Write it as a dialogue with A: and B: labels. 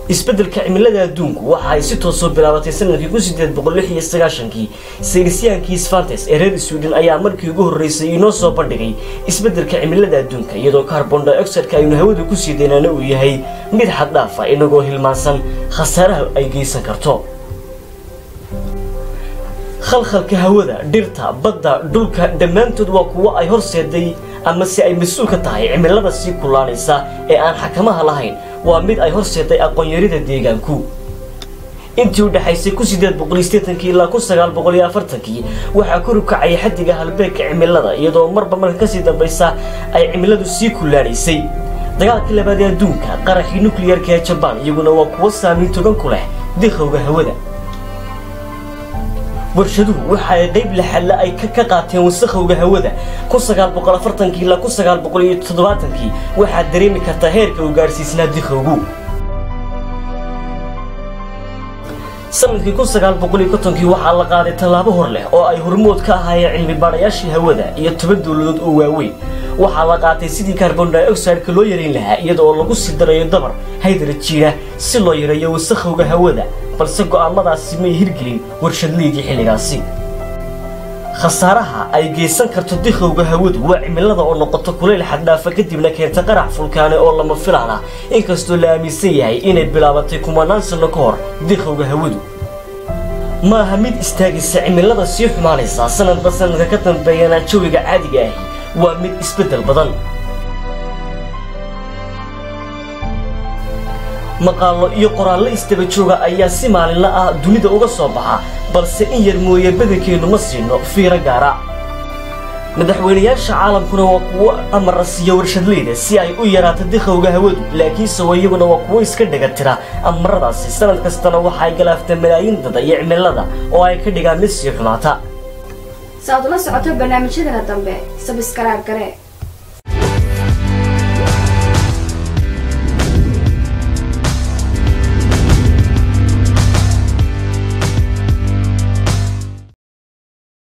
A: isbeddelka cimilada adduunku waxa ay si toos ah bilaabatay sanadkii 1896 saynisyahankii Svantes ee reer Sweden ayaa markii ugu horeysay inoo soo bandhigay isbeddelka cimilada adduunka iyadoo carbon dioxide-ka aynu hawada ku sii deynana uu yahay mid xad dhaaf ah inagoo hilmaansan khasaaraha ay geysan karto khalkhalka hawada dhirta badda dhulka dhammaantood waa kuwa ay horseeday ama si ay mas'uul ka tahay cimilada si kulaanaysa ee aan xakamaha lahayn waa mid ay horseeday aqoon-yarida deegaanku intii u dhaxaysay 1880 ilaa 1940 waxa kor u kacay xaddiga halbeegka cimilada iyadoo marba marka ka sii dambaysa ay cimiladu sii kulaanaysay dagaalkii labaad ee adduunka qaraxii nuclear-ka ee Japan iyaguna waa kuwa saameyn togan ku leh diiqowga hawada warshaduhu waxa ay qayb laxalla ay ka qaateen wasakhowga hawada 1940 ilaa 1970 waxa dareemi kartaa heerka uu gaarsiisnaa diiqowgu sanadkii 1950 waxa la qaaday tallaabo hor leh oo ay hormood ka ahaayeen cilmi baarayaashii hawada iyo 10 dawladood oo waaweyn waxa la qaatay sidii carbon dioxide-ka loo yareyn lahaa iyadoo lagu sii darayo dabar hydrogen si loo yareeyo wasakhowga hawada balse go'aamadaasi ma hirgelin warshadleedii xilligaasi khasaaraha ay geysan karto diiqowga hawadu waa cimilada oo noqoto kuleyl xad dhaaf ah kadibna keenta qarax fulkaane oo lama filaan ah inkastoo la aaminsan yahay inay bilaabatay kumanaan sano ka hor diiqowga hawadu ma aha mid istaagaysa cimilada sii xumaanaysa sanadba sanadka ka dambeeyana jawiga caadiga ah waa mid isbeddel badan maqaallo iyo qoraallo istaba jooga ayaa si maalinla ah dunida uga soo baxa balse in yar mooye badankeenu ma siino fiiro gaara madaxweynayaasha caalamkuna waa kuwo amara siiya warshadleyda si ay u yaraato diiqowga hawadu laakiinse iyaguna waa kuwo iska dhagatira amaradaasi sanad kastana waxay galaaftaa malaayiin dad iyo cimilada oo ay ka dhigaan mid sii xumaata
B: saad la socoto barnaamijyada dambe subscribe gare